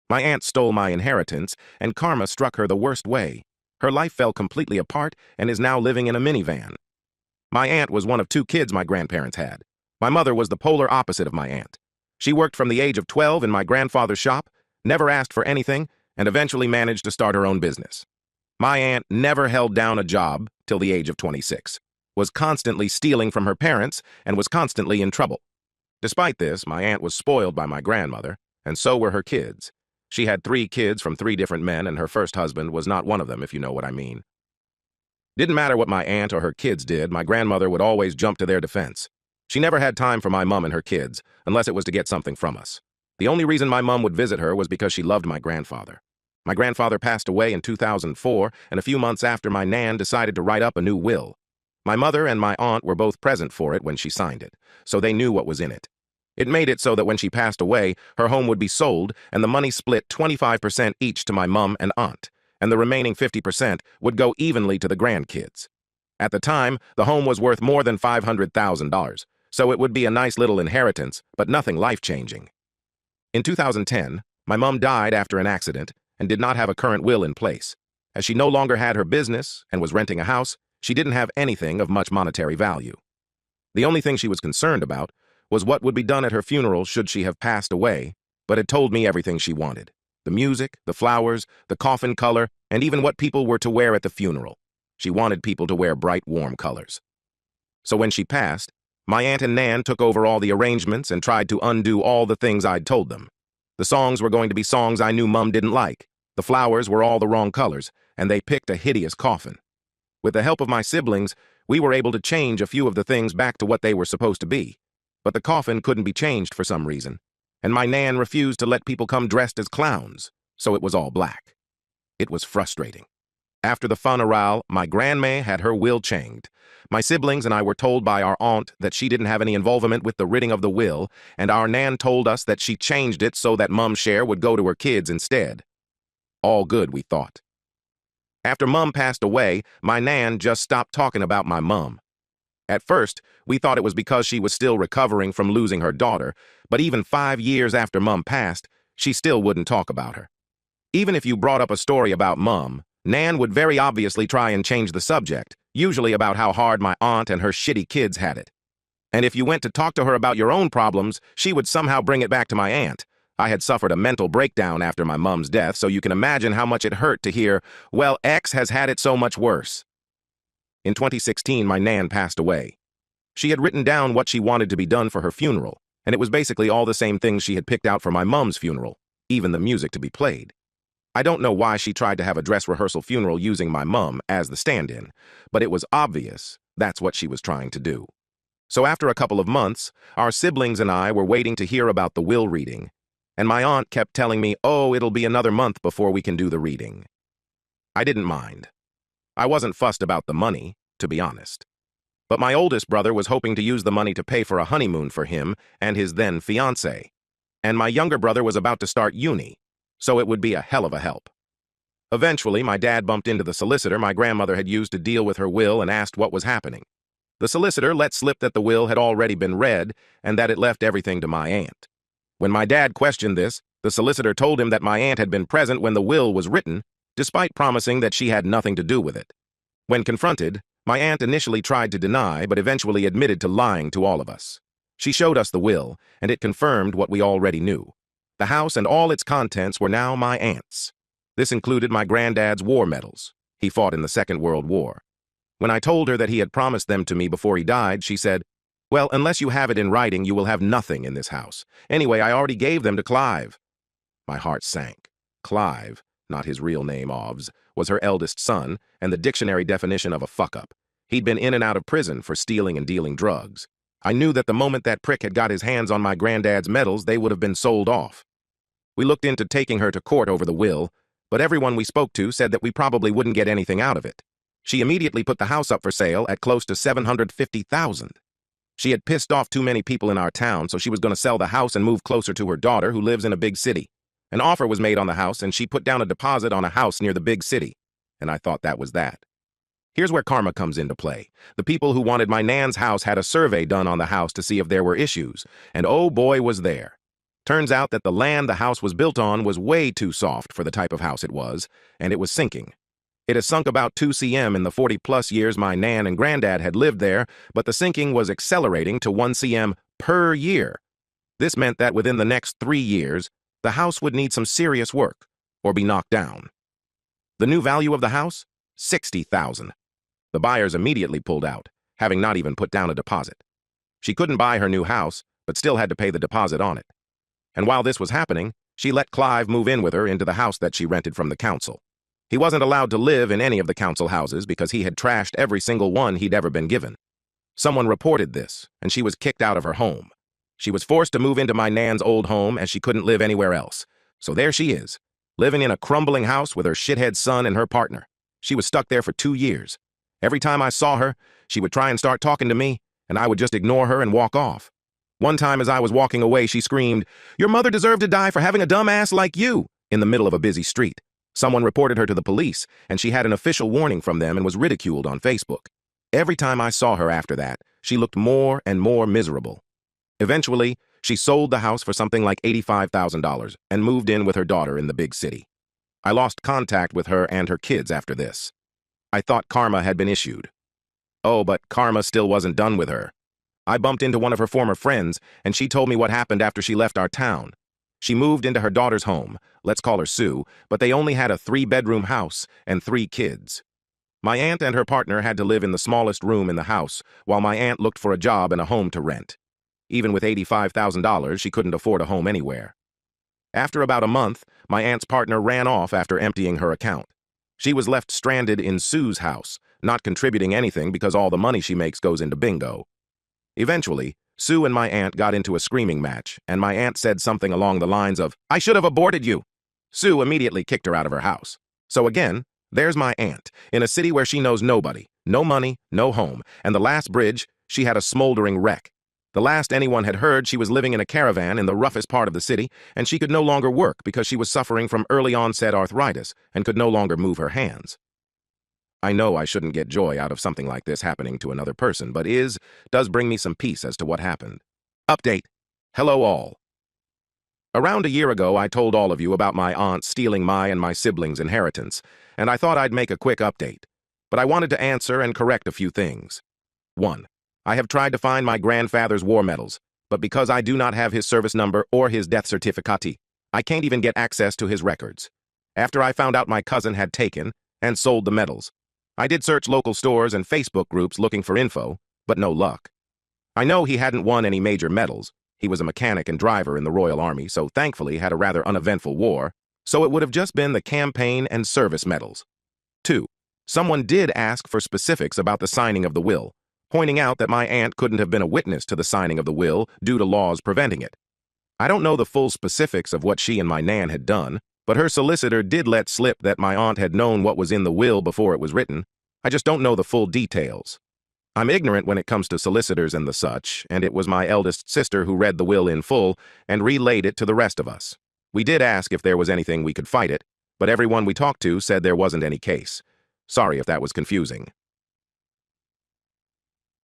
My aunt stole my inheritance, and karma struck her the worst way. Her life fell completely apart and is now living in a minivan. My aunt was one of two kids my grandparents had. My mother was the polar opposite of my aunt. She worked from the age of 12 in my grandfather's shop, never asked for anything, and eventually managed to start her own business. My aunt never held down a job till the age of 26, was constantly stealing from her parents, and was constantly in trouble. Despite this, my aunt was spoiled by my grandmother, and so were her kids. She had 3 kids from 3 different men, and her first husband was not one of them, if you know what I mean. Didn't matter what my aunt or her kids did, my grandmother would always jump to their defense. She never had time for my mum and her kids, unless it was to get something from us. The only reason my mum would visit her was because she loved my grandfather. My grandfather passed away in 2004, and a few months after, my nan decided to write up a new will. My mother and my aunt were both present for it when she signed it, so they knew what was in it. It made it so that when she passed away, her home would be sold and the money split 25% each to my mum and aunt, and the remaining 50% would go evenly to the grandkids. At the time, the home was worth more than $500,000, so it would be a nice little inheritance, but nothing life-changing. In 2010, my mum died after an accident and did not have a current will in place. As she no longer had her business and was renting a house, she didn't have anything of much monetary value. The only thing she was concerned about was what would be done at her funeral should she have passed away, but had told me everything she wanted. The music, the flowers, the coffin color, and even what people were to wear at the funeral. She wanted people to wear bright, warm colors. So when she passed, my aunt and nan took over all the arrangements and tried to undo all the things I'd told them. The songs were going to be songs I knew Mum didn't like. The flowers were all the wrong colors, and they picked a hideous coffin. With the help of my siblings, we were able to change a few of the things back to what they were supposed to be. But the coffin couldn't be changed for some reason, and my nan refused to let people come dressed as clowns, so it was all black. It was frustrating. After the funeral, my grandma had her will changed. My siblings and I were told by our aunt that she didn't have any involvement with the writing of the will, and our nan told us that she changed it so that Mum's share would go to her kids instead. All good, we thought. After Mum passed away, my nan just stopped talking about my mum. At first, we thought it was because she was still recovering from losing her daughter, but even 5 years after Mum passed, she still wouldn't talk about her. Even if you brought up a story about Mum, Nan would very obviously try and change the subject, usually about how hard my aunt and her shitty kids had it. And if you went to talk to her about your own problems, she would somehow bring it back to my aunt. I had suffered a mental breakdown after my mum's death, so you can imagine how much it hurt to hear, well, X has had it so much worse. In 2016, my nan passed away. She had written down what she wanted to be done for her funeral, and it was basically all the same things she had picked out for my mum's funeral, even the music to be played. I don't know why she tried to have a dress rehearsal funeral using my mum as the stand-in, but it was obvious that's what she was trying to do. So after a couple of months, our siblings and I were waiting to hear about the will reading, and my aunt kept telling me, oh, it'll be another month before we can do the reading. I didn't mind. I wasn't fussed about the money, to be honest. But my oldest brother was hoping to use the money to pay for a honeymoon for him and his then-fiancée. And my younger brother was about to start uni, so it would be a hell of a help. Eventually, my dad bumped into the solicitor my grandmother had used to deal with her will and asked what was happening. The solicitor let slip that the will had already been read and that it left everything to my aunt. When my dad questioned this, the solicitor told him that my aunt had been present when the will was written, despite promising that she had nothing to do with it. When confronted, my aunt initially tried to deny, but eventually admitted to lying to all of us. She showed us the will, and it confirmed what we already knew. The house and all its contents were now my aunt's. This included my granddad's war medals. He fought in the Second World War. When I told her that he had promised them to me before he died, she said, well, unless you have it in writing, you will have nothing in this house. Anyway, I already gave them to Clive. My heart sank. Clive, not his real name, Ovs, was her eldest son and the dictionary definition of a fuck-up. He'd been in and out of prison for stealing and dealing drugs. I knew that the moment that prick had got his hands on my granddad's medals, they would have been sold off. We looked into taking her to court over the will, but everyone we spoke to said that we probably wouldn't get anything out of it. She immediately put the house up for sale at close to $750,000. She had pissed off too many people in our town, so she was going to sell the house and move closer to her daughter, who lives in a big city. An offer was made on the house, and she put down a deposit on a house near the big city, and I thought that was that. Here's where karma comes into play. The people who wanted my nan's house had a survey done on the house to see if there were issues, and oh boy was there. Turns out that the land the house was built on was way too soft for the type of house it was, and it was sinking. It has sunk about 2 cm in the 40-plus years my nan and granddad had lived there, but the sinking was accelerating to 1 cm per year. This meant that within the next 3 years, the house would need some serious work or be knocked down. The new value of the house? $60,000. The buyers immediately pulled out, having not even put down a deposit. She couldn't buy her new house, but still had to pay the deposit on it. And while this was happening, she let Clive move in with her into the house that she rented from the council. He wasn't allowed to live in any of the council houses because he had trashed every single one he'd ever been given. Someone reported this, and she was kicked out of her home. She was forced to move into my nan's old home as she couldn't live anywhere else. So there she is, living in a crumbling house with her shithead son and her partner. She was stuck there for 2 years. Every time I saw her, she would try and start talking to me, and I would just ignore her and walk off. One time as I was walking away, she screamed, "Your mother deserved to die for having a dumb ass like you," in the middle of a busy street. Someone reported her to the police, and she had an official warning from them and was ridiculed on Facebook. Every time I saw her after that, she looked more and more miserable. Eventually, she sold the house for something like $85,000 and moved in with her daughter in the big city. I lost contact with her and her kids after this. I thought karma had been issued. Oh, but karma still wasn't done with her. I bumped into one of her former friends, and she told me what happened after she left our town. She moved into her daughter's home, let's call her Sue, but they only had a 3-bedroom house and 3 kids. My aunt and her partner had to live in the smallest room in the house, while my aunt looked for a job and a home to rent. Even with $85,000, she couldn't afford a home anywhere. After about a month, my aunt's partner ran off after emptying her account. She was left stranded in Sue's house, not contributing anything because all the money she makes goes into bingo. Eventually, Sue and my aunt got into a screaming match, and my aunt said something along the lines of, "I should have aborted you." Sue immediately kicked her out of her house. So again, there's my aunt, in a city where she knows nobody, no money, no home, and the last bridge, she had a smoldering wreck. The last anyone had heard, she was living in a caravan in the roughest part of the city, and she could no longer work because she was suffering from early-onset arthritis and could no longer move her hands. I know I shouldn't get joy out of something like this happening to another person, but does bring me some peace as to what happened. Update. Hello all. Around a year ago, I told all of you about my aunt stealing my and my siblings' inheritance, and I thought I'd make a quick update. But I wanted to answer and correct a few things. 1. I have tried to find my grandfather's war medals, but because I do not have his service number or his death certificate, I can't even get access to his records. After I found out my cousin had taken and sold the medals, I did search local stores and Facebook groups looking for info, but no luck. I know he hadn't won any major medals. He was a mechanic and driver in the Royal Army, so thankfully had a rather uneventful war, so it would have just been the campaign and service medals. 2. Someone did ask for specifics about the signing of the will, pointing out that my aunt couldn't have been a witness to the signing of the will due to laws preventing it. I don't know the full specifics of what she and my nan had done, but her solicitor did let slip that my aunt had known what was in the will before it was written. I just don't know the full details. I'm ignorant when it comes to solicitors and the such, and it was my eldest sister who read the will in full and relayed it to the rest of us. We did ask if there was anything we could fight it, but everyone we talked to said there wasn't any case. Sorry if that was confusing.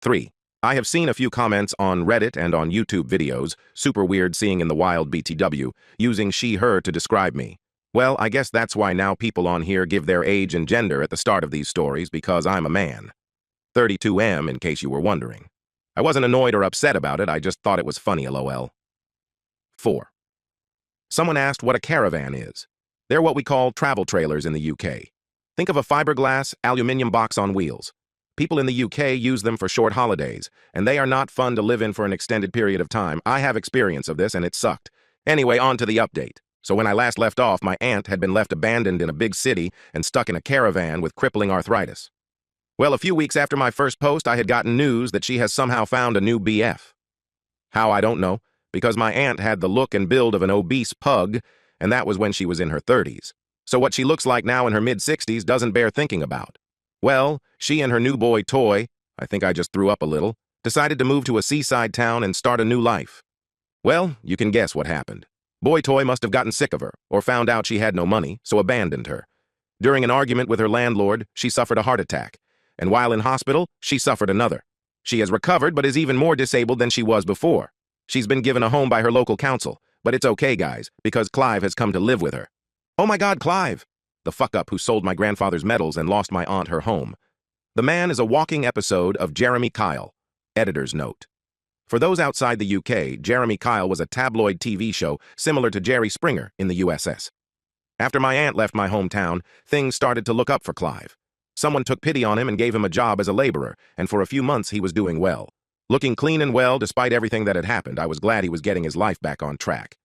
3. I have seen a few comments on Reddit and on YouTube videos, super weird seeing in the wild BTW, using she/her to describe me. Well, I guess that's why now people on here give their age and gender at the start of these stories, because I'm a man. 32M, in case you were wondering. I wasn't annoyed or upset about it, I just thought it was funny, lol. 4. Someone asked what a caravan is. They're what we call travel trailers in the UK. Think of a fiberglass, aluminium box on wheels. People in the UK use them for short holidays, and they are not fun to live in for an extended period of time. I have experience of this, and it sucked. Anyway, on to the update. So when I last left off, my aunt had been left abandoned in a big city and stuck in a caravan with crippling arthritis. Well, a few weeks after my first post, I had gotten news that she has somehow found a new BF. How, I don't know, because my aunt had the look and build of an obese pug, and that was when she was in her 30s. So what she looks like now in her mid-60s doesn't bear thinking about. Well, she and her new boy, Toy, I think I just threw up a little, decided to move to a seaside town and start a new life. Well, you can guess what happened. Boy Toy must have gotten sick of her, or found out she had no money, so abandoned her. During an argument with her landlord, she suffered a heart attack, and while in hospital, she suffered another. She has recovered, but is even more disabled than she was before. She's been given a home by her local council, But it's okay, guys, because Clive has come to live with her. Oh my God, Clive! The fuck-up who sold my grandfather's medals and lost my aunt her home. The man is a walking episode of Jeremy Kyle. Editor's note. For those outside the UK, Jeremy Kyle was a tabloid TV show similar to Jerry Springer in the USS. After my aunt left my hometown, things started to look up for Clive. Someone took pity on him and gave him a job as a laborer, and for a few months he was doing well. Looking clean and well despite everything that had happened, I was glad he was getting his life back on track.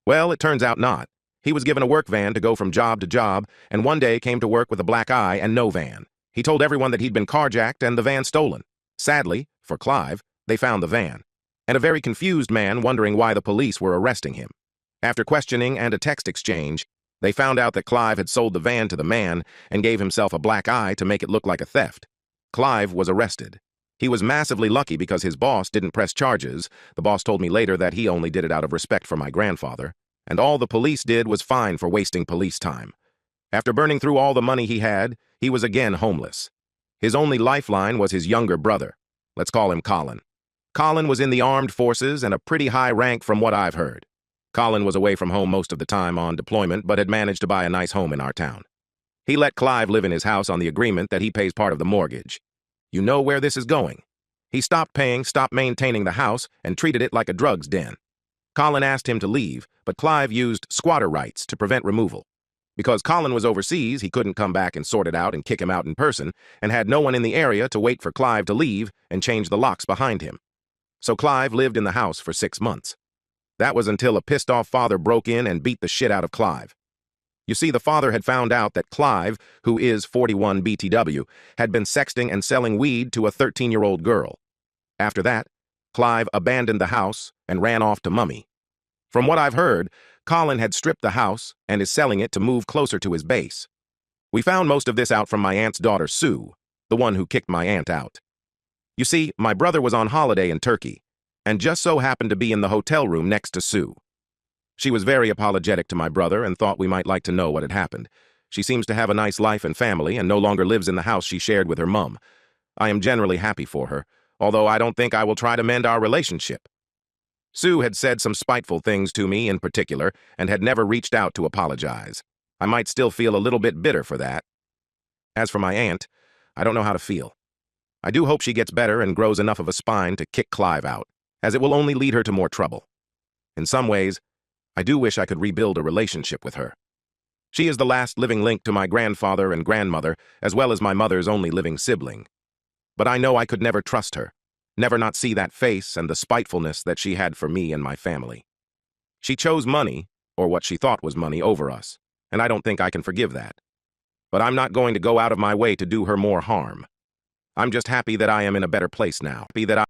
Well, it turns out not. He was given a work van to go from job to job, and one day came to work with a black eye and no van. He told everyone that he'd been carjacked and the van stolen. Sadly, for Clive, they found the van, and a very confused man wondering why the police were arresting him. After questioning and a text exchange, they found out that Clive had sold the van to the man and gave himself a black eye to make it look like a theft. Clive was arrested. He was massively lucky because his boss didn't press charges. The boss told me later that he only did it out of respect for my grandfather, and all the police did was fine for wasting police time. After burning through all the money he had, he was again homeless. His only lifeline was his younger brother. Let's call him Colin. Colin was in the armed forces and a pretty high rank from what I've heard. Colin was away from home most of the time on deployment, but had managed to buy a nice home in our town. He let Clive live in his house on the agreement that he pays part of the mortgage. You know where this is going. He stopped paying, stopped maintaining the house, and treated it like a drugs den. Colin asked him to leave, but Clive used squatter rights to prevent removal. Because Colin was overseas, he couldn't come back and sort it out and kick him out in person, and had no one in the area to wait for Clive to leave and change the locks behind him. So Clive lived in the house for 6 months. That was until a pissed-off father broke in and beat the shit out of Clive. You see, the father had found out that Clive, who is 41 BTW, had been sexting and selling weed to a 13-year-old girl. After that, Clive abandoned the house and ran off to Mummy. From what I've heard, Colin had stripped the house and is selling it to move closer to his base. We found most of this out from my aunt's daughter, Sue, the one who kicked my aunt out. You see, my brother was on holiday in Turkey, and just so happened to be in the hotel room next to Sue. She was very apologetic to my brother and thought we might like to know what had happened. She seems to have a nice life and family and no longer lives in the house she shared with her mum. I am generally happy for her, although I don't think I will try to mend our relationship. Sue had said some spiteful things to me in particular and had never reached out to apologize. I might still feel a little bit bitter for that. As for my aunt, I don't know how to feel. I do hope she gets better and grows enough of a spine to kick Clive out, as it will only lead her to more trouble. In some ways, I do wish I could rebuild a relationship with her. She is the last living link to my grandfather and grandmother, as well as my mother's only living sibling. But I know I could never trust her, never not see that face and the spitefulness that she had for me and my family. She chose money, or what she thought was money, over us, and I don't think I can forgive that. But I'm not going to go out of my way to do her more harm. I'm just happy that I am in a better place now. Happy that I